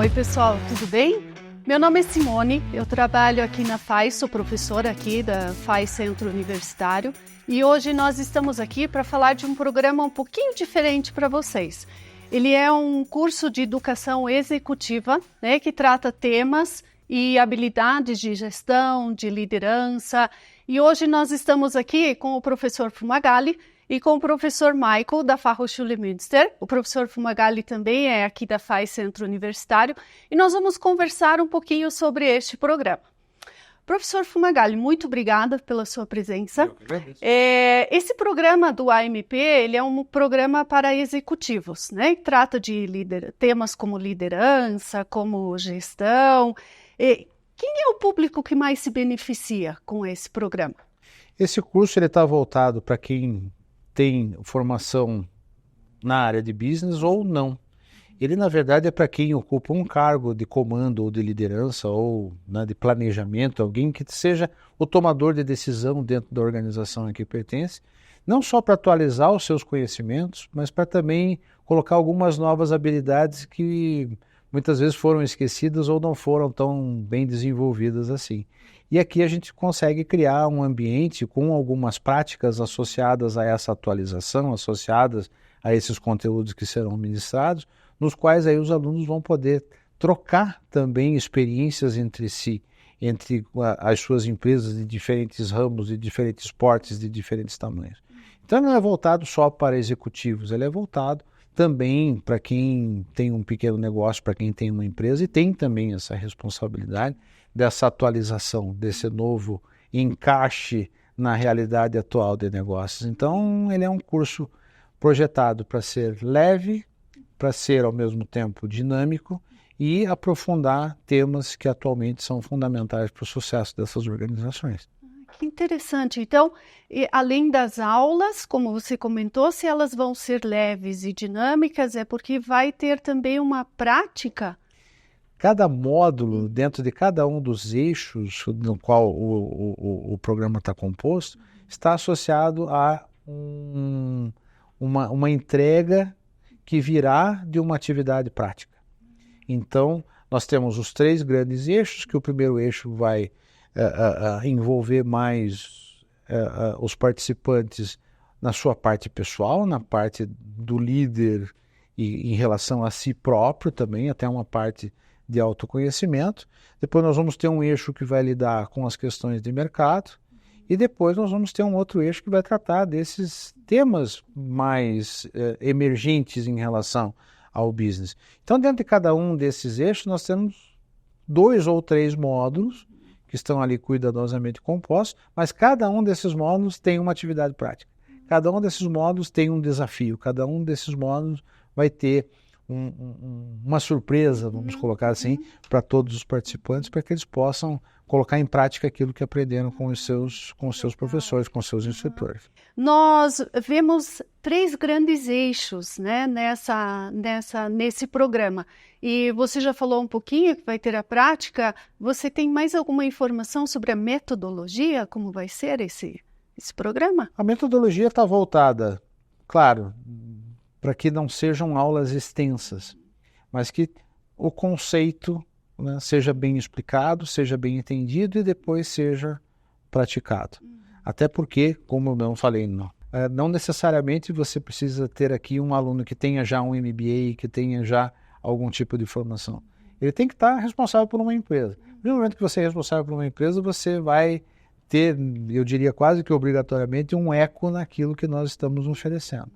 Oi pessoal, tudo bem? Meu nome é Simone, eu trabalho aqui na FAE, sou professora aqui da FAE Centro Universitário e hoje nós estamos aqui para falar de um programa um pouquinho diferente para vocês. Ele é um curso de educação executiva, né, que trata temas e habilidades de gestão, de liderança, e hoje nós estamos aqui com o professor Fumagalli e com o professor Michael da Fachhochschule Münster. O professor Fumagalli também é aqui da FAE Centro Universitário e nós vamos conversar um pouquinho sobre este programa. Professor Fumagalli, muito obrigada pela sua presença. Esse programa do AMP, ele é um programa para executivos, né? Trata de temas como liderança, como gestão. Quem é o público que mais se beneficia com esse programa? Esse curso está voltado para quem tem formação na área de business ou não. Ele, na verdade, é para quem ocupa um cargo de comando ou de liderança ou, né, de planejamento, alguém que seja o tomador de decisão dentro da organização a que pertence, não só para atualizar os seus conhecimentos, mas para também colocar algumas novas habilidades que muitas vezes foram esquecidas ou não foram tão bem desenvolvidas assim. E aqui a gente consegue criar um ambiente com algumas práticas associadas a essa atualização, associadas a esses conteúdos que serão ministrados, nos quais aí os alunos vão poder trocar também experiências entre si, entre as suas empresas de diferentes ramos, de diferentes portes, de diferentes tamanhos. Então não é voltado só para executivos, ele é voltado também para quem tem um pequeno negócio, para quem tem uma empresa e tem também essa responsabilidade dessa atualização, desse novo encaixe na realidade atual de negócios. Então ele é um curso projetado para ser leve, para ser ao mesmo tempo dinâmico e aprofundar temas que atualmente são fundamentais para o sucesso dessas organizações. Que interessante. Então, além das aulas, como você comentou, se elas vão ser leves e dinâmicas, é porque vai ter também uma prática? Cada módulo, dentro de cada um dos eixos no qual o programa está composto, está associado a uma entrega que virá de uma atividade prática. Então, nós temos os 3 grandes eixos, que o primeiro eixo vai envolver mais os participantes na sua parte pessoal, na parte do líder e em relação a si próprio também, até uma parte de autoconhecimento. Depois nós vamos ter um eixo que vai lidar com as questões de mercado e depois nós vamos ter um outro eixo que vai tratar desses temas mais emergentes em relação ao business. Então, dentro de cada um desses eixos, nós temos 2 ou 3 módulos que estão ali cuidadosamente compostos, mas cada um desses módulos tem uma atividade prática. Cada um desses módulos tem um desafio, cada um desses módulos vai ter uma surpresa, vamos colocar assim, para todos os participantes, para que eles possam colocar em prática aquilo que aprenderam com os seus professores, com os seus instrutores. Nós vemos 3 grandes eixos, né, nesse programa. E você já falou um pouquinho que vai ter a prática. Você tem mais alguma informação sobre a metodologia? Como vai ser esse programa? A metodologia está voltada, claro, para que não sejam aulas extensas, mas que o conceito, né, seja bem explicado, seja bem entendido e depois seja praticado. Até porque, como eu não falei, não necessariamente você precisa ter aqui um aluno que tenha já um MBA, que tenha já algum tipo de formação. Ele tem que estar responsável por uma empresa. No momento que você é responsável por uma empresa, você vai ter, eu diria quase que obrigatoriamente, um eco naquilo que nós estamos oferecendo.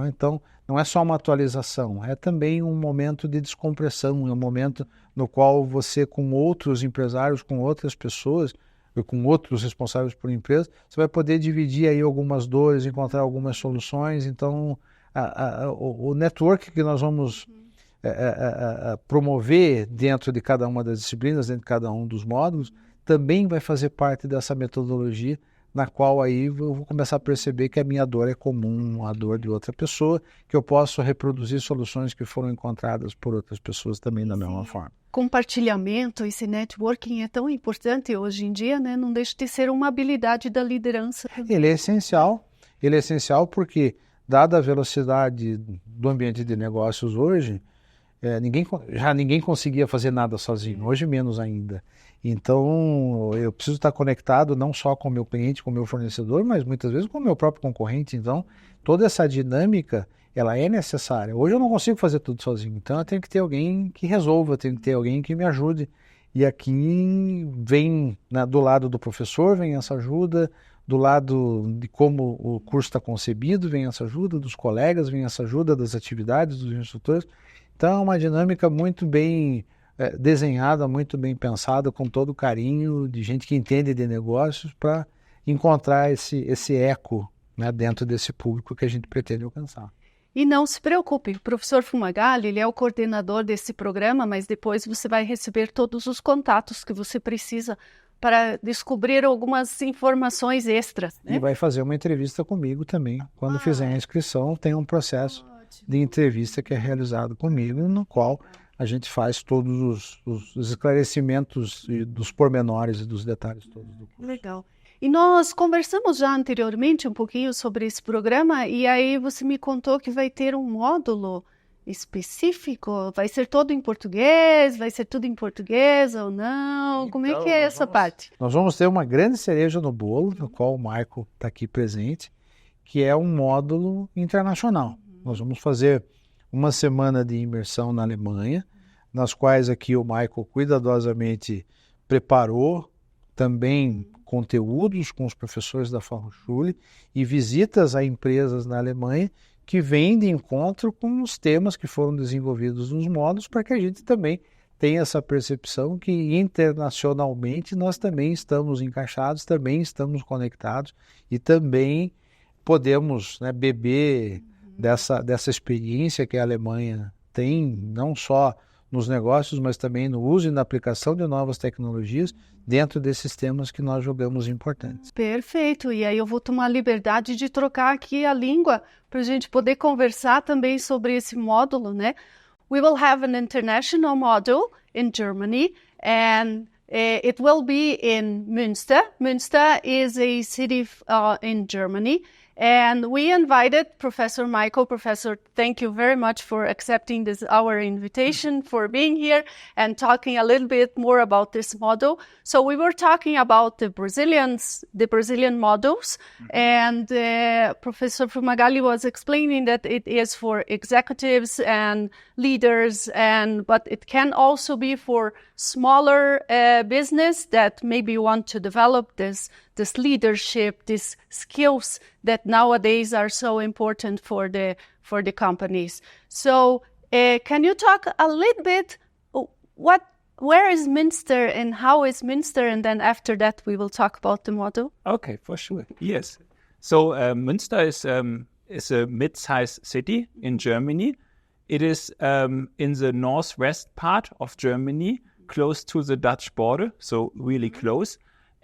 Então, não é só uma atualização, é também um momento de descompressão, é um momento no qual você, com outros empresários, com outras pessoas, ou com outros responsáveis por empresa, você vai poder dividir aí algumas dores, encontrar algumas soluções. Então, o network que nós vamos promover dentro de cada uma das disciplinas, dentro de cada um dos módulos, também vai fazer parte dessa metodologia, na qual aí eu vou começar a perceber que a minha dor é comum à dor de outra pessoa, que eu posso reproduzir soluções que foram encontradas por outras pessoas também da mesma forma. Compartilhamento, esse networking é tão importante hoje em dia, né? Não deixa de ser uma habilidade da liderança. Ele é essencial porque, dada a velocidade do ambiente de negócios hoje, ninguém conseguia fazer nada sozinho, hoje menos ainda. Então, eu preciso estar conectado não só com o meu cliente, com o meu fornecedor, mas muitas vezes com o meu próprio concorrente. Então, toda essa dinâmica, ela é necessária. Hoje eu não consigo fazer tudo sozinho, então eu tenho que ter alguém que resolva, tenho que ter alguém que me ajude. E aqui vem, do lado do professor, vem essa ajuda, do lado de como o curso está concebido, vem essa ajuda, dos colegas, vem essa ajuda das atividades, dos instrutores. Então, é uma dinâmica muito bem desenhada, muito bem pensada, com todo carinho, de gente que entende de negócios, para encontrar esse eco, né, dentro desse público que a gente pretende alcançar. E não se preocupe, o professor Fumagalli, ele é o coordenador desse programa, mas depois você vai receber todos os contatos que você precisa para descobrir algumas informações extras, né? E vai fazer uma entrevista comigo também. Quando fizer a inscrição, tem um processo de entrevista que é realizado comigo, no qual a gente faz todos os esclarecimentos dos pormenores e dos detalhes todos do curso. Legal. E nós conversamos já anteriormente um pouquinho sobre esse programa, e aí você me contou que vai ter um módulo específico, vai ser todo em português, vai ser tudo em português ou não? Então, como é que é essa parte? Nós vamos ter uma grande cereja no bolo, no qual o Michael está aqui presente, que é um módulo internacional. Nós vamos fazer uma semana de imersão na Alemanha, nas quais aqui o Michael cuidadosamente preparou também conteúdos com os professores da Fachhochschule e visitas a empresas na Alemanha que vêm de encontro com os temas que foram desenvolvidos nos módulos, para que a gente também tenha essa percepção que internacionalmente nós também estamos encaixados, também estamos conectados e também podemos, né, beber dessa experiência que a Alemanha tem, não só nos negócios, mas também no uso e na aplicação de novas tecnologias dentro desses temas que nós julgamos importantes. Perfeito, e aí eu vou tomar a liberdade de trocar aqui a língua para a gente poder conversar também sobre esse módulo, né? We will have an international module in Germany, and it will be in Münster. Münster is a city in Germany. And we invited Professor Michael. Professor, thank you very much for accepting our invitation, for being here and talking a little bit more about this model. So we were talking about the Brazilian models, and Professor Fumagalli was explaining that it is for executives and leaders, but it can also be for smaller business that maybe want to develop this leadership, these skills that nowadays are so important for the companies. So can you talk a little bit where is Münster and how is Münster, and then after that we will talk about the model? Okay, for sure. Yes. So Münster is a mid-sized city in Germany. It is in the northwest part of Germany, close to the Dutch border, so really close.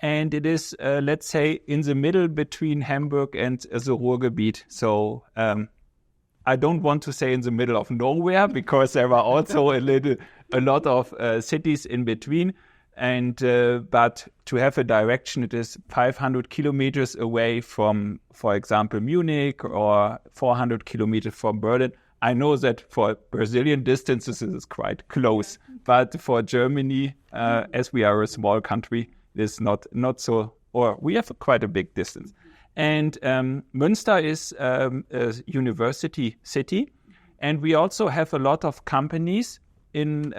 And it is, let's say, in the middle between Hamburg and the Ruhrgebiet. So I don't want to say in the middle of nowhere, because there are also a lot of cities in between. And but to have a direction, it is 500 kilometers away from, for example, Munich, or 400 kilometers from Berlin. I know that for Brazilian distances it is quite close, but for Germany, as we are a small country, is not so, or we have quite a big distance. And Münster is a university city, and we also have a lot of companies in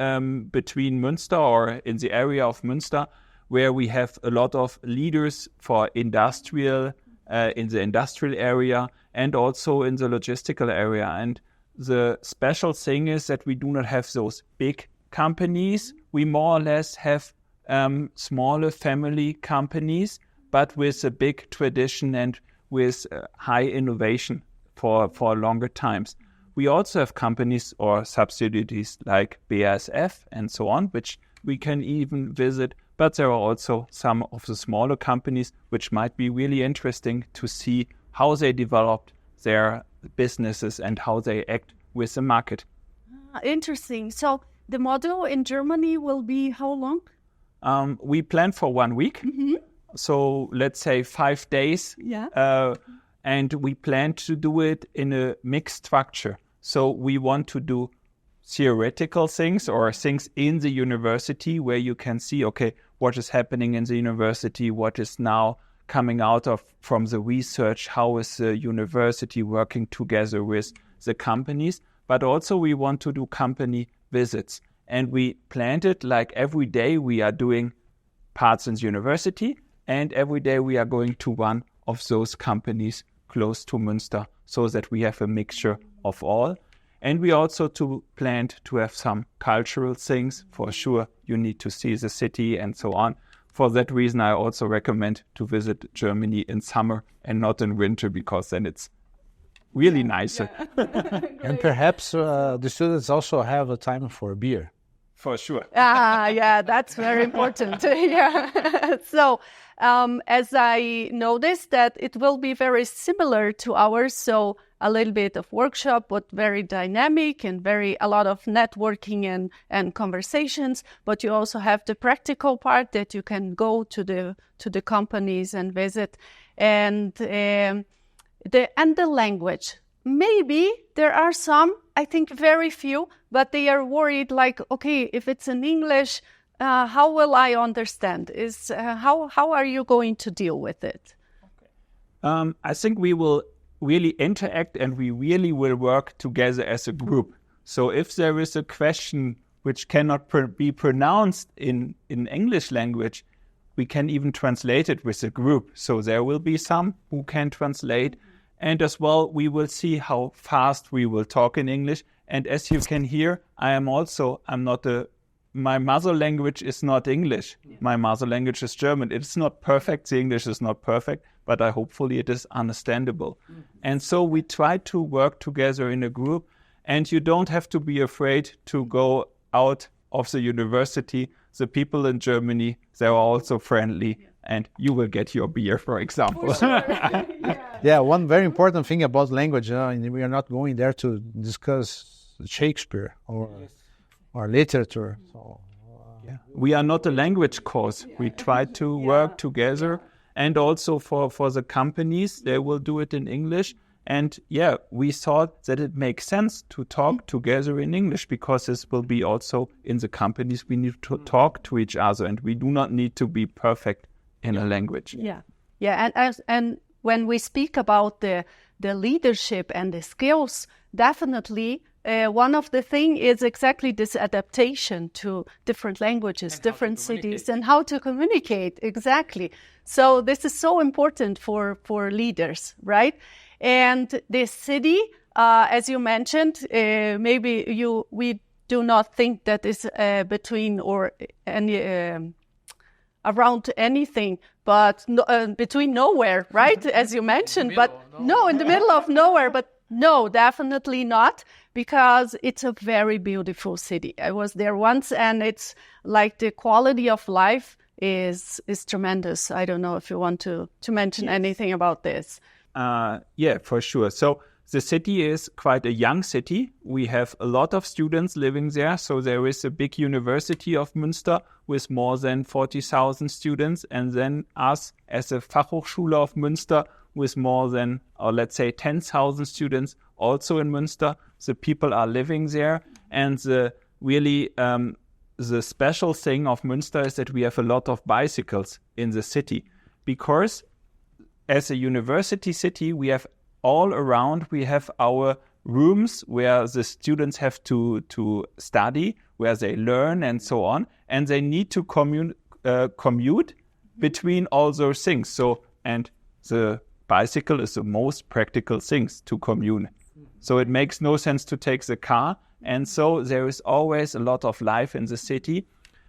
between Münster, or in the area of Münster, where we have a lot of leaders for industrial, in the industrial area, and also in the logistical area. And the special thing is that we do not have those big companies. We more or less have smaller family companies, but with a big tradition and with high innovation for longer times. We also have companies or subsidiaries like BASF and so on, which we can even visit, but there are also some of the smaller companies which might be really interesting to see how they developed their businesses and how they act with the market. Interesting. So the model in Germany will be how long? We plan for 1 week. Mm-hmm. So let's say 5 days. Yeah. And we plan to do it in a mixed structure. So we want to do theoretical things or things in the university where you can see, okay, what is happening in the university, what is now coming out from the research, how is the university working together with the companies. But also we want to do company visits. And we planned it like every day we are doing parts in the university, and every day we are going to one of those companies close to Münster, so that we have a mixture of all. And we also planned to have some cultural things. For sure, you need to see the city and so on. For that reason, I also recommend to visit Germany in summer and not in winter, because then it's really nicer. Yeah. And perhaps the students also have a time for a beer. For sure. Yeah, that's very important. Yeah. So, as I noticed that it will be very similar to ours, so a little bit of workshop, but very dynamic and a lot of networking and conversations. But you also have the practical part that you can go to the companies and visit, and the language. Maybe there are some, I think very few, but they are worried like, okay, if it's in English, how will I understand? How are you going to deal with it? Okay. I think we will really interact and we really will work together as a group. So if there is a question which cannot be pronounced in English language, we can even translate it with a group. So there will be some who can translate. And as well, we will see how fast we will talk in English. And as you can hear, my mother language is not English. Yeah. My mother language is German. It's not perfect. The English is not perfect, but hopefully it is understandable. Mm-hmm. And so we try to work together in a group, and you don't have to be afraid to go out of the university. The people in Germany, they're also friendly, and you will get your beer, for example. For sure. Yeah, one very important thing about language, we are not going there to discuss Shakespeare or literature. So, we are not a language course. We try to work together, and also for the companies, they will do it in English. And we thought that it makes sense to talk together in English, because this will be also in the companies. We need to talk to each other, and we do not need to be perfect in a language. And when we speak about the leadership and the skills, definitely one of the things is exactly this adaptation to different languages, different cities, and how to communicate. Exactly. So this is so important for leaders, right? And this city, as you mentioned, maybe we do not think that is between or any around anything, but between nowhere, right? As you mentioned, in the middle of nowhere, but no, definitely not, because it's a very beautiful city. I was there once, and it's like the quality of life is tremendous. I don't know if you want to mention anything about this. For sure. So the city is quite a young city. We have a lot of students living there. So there is a big university of Münster with more than 40,000 students. And then us as a Fachhochschule of Münster with more than, or let's say 10,000 students also in Münster. The people are living there. And the special thing of Münster is that we have a lot of bicycles in the city, because as a university city, we have all around, we have our rooms where the students have to study, where they learn and so on, and they need to commute between all those things. So, and the bicycle is the most practical things to commute. So it makes no sense to take the car, and so there is always a lot of life in the city.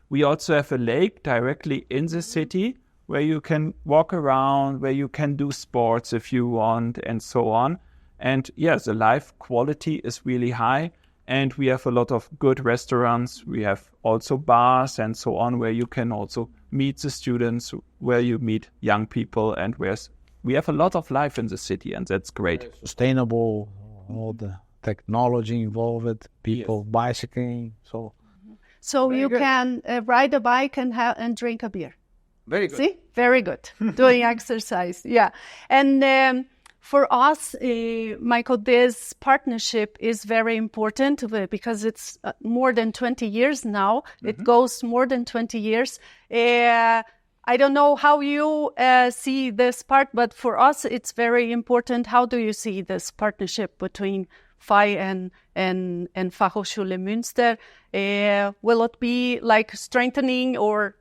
We also have a lake directly in the city, where you can walk around, where you can do sports if you want, and so on. And the life quality is really high. And we have a lot of good restaurants. We have also bars and so on, where you can also meet the students, where you meet young people, and we have a lot of life in the city, and that's great. Sustainable, all the technology involved, people bicycling. So you can ride a bike and drink a beer. Very good. See? Very good. Doing exercise. Yeah. And For us, Michael, this partnership is very important because it's more than 20 years now. Mm-hmm. It goes more than 20 years. I don't know how you see this part, but for us, it's very important. How do you see this partnership between FAE and Fachhochschule Münster? Will it be like strengthening or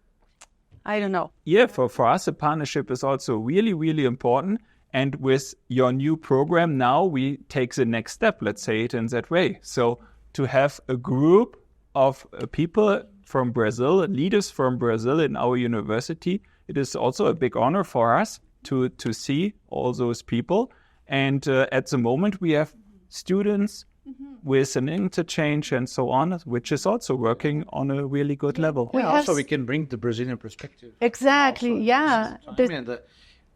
I don't know? Yeah, for us, the partnership is also really, really important. And with your new program now, we take the next step, let's say it in that way. So to have a group of people from Brazil, leaders from Brazil in our university, it is also a big honor for us to see all those people. And at the moment, we have students with an interchange and so on, which is also working on a really good level. Also we can bring the Brazilian perspective. Exactly, also, yeah.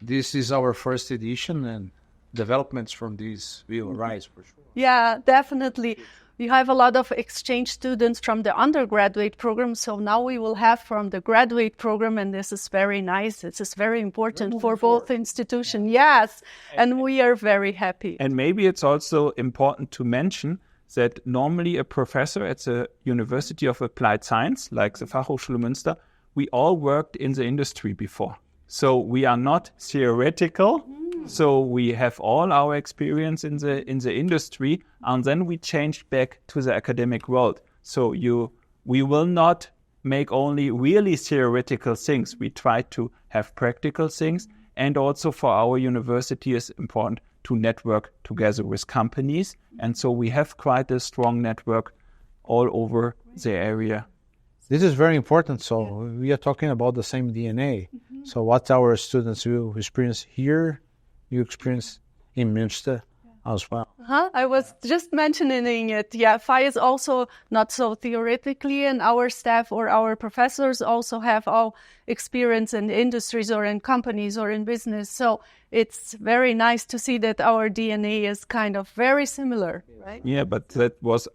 This is our first edition, and developments from this will arise for sure. Yeah, definitely. We have a lot of exchange students from the undergraduate program, so now we will have from the graduate program, and this is very nice. This is very important for both institutions. Yes, and we are very happy. And maybe it's also important to mention that normally a professor at the University of Applied Science, like the Fachhochschule Münster, we all worked in the industry before. So we are not theoretical. So we have all our experience in the industry, and then we changed back to the academic world. So we will not make only really theoretical things. We try to have practical things, and also for our university it's important to network together with companies. And so we have quite a strong network all over the area. This is very important. So we are talking about the same DNA. So what our students will experience here, you experience in Münster as well. I was just mentioning it. Yeah, FAE is also not so theoretically, and our staff or our professors also have all experience in industries or in companies or in business. So it's very nice to see that our DNA is kind of very similar, right? Yeah, but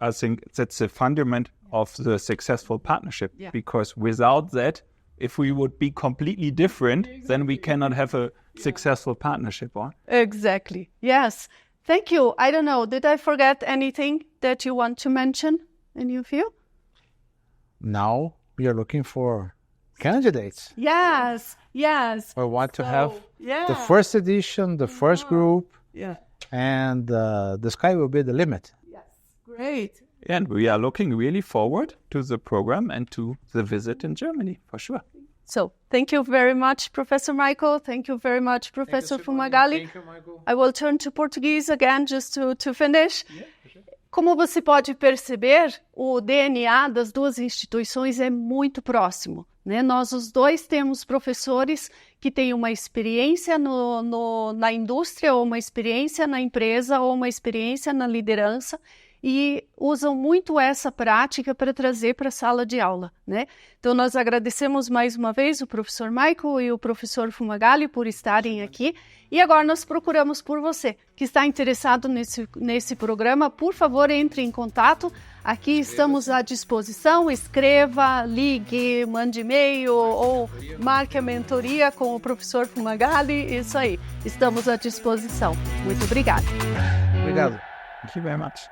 I think that's the fundament of the successful partnership, because without that, if we would be completely different, then we cannot have a successful partnership. Or? Exactly. Yes. Thank you. I don't know. Did I forget anything that you want to mention, any of you? Now we are looking for candidates. Yes. We want to have the first edition, the first group. Yeah. And the sky will be the limit. Yes. Great. And we are looking really forward to the program and to the visit in Germany, for sure. So, thank you very much, Professor Michael. Thank you very much, Professor Fumagalli. Thank you, Michael. I will turn to Portuguese again just to finish. Yeah, sure. Como você pode perceber, o DNA das duas instituições é muito próximo, né? Nós os dois temos professores que têm uma experiência na indústria, ou uma experiência na empresa, ou uma experiência na liderança, e usam muito essa prática para trazer para a sala de aula, né? Então, nós agradecemos mais uma vez o professor Michael e o professor Fumagalli por estarem aqui. E agora nós procuramos por você, que está interessado nesse programa. Por favor, entre em contato. Aqui estamos à disposição. Escreva, ligue, mande e-mail ou marque a mentoria com o professor Fumagalli. Isso aí. Estamos à disposição. Muito obrigada. Obrigado. Thank you very much.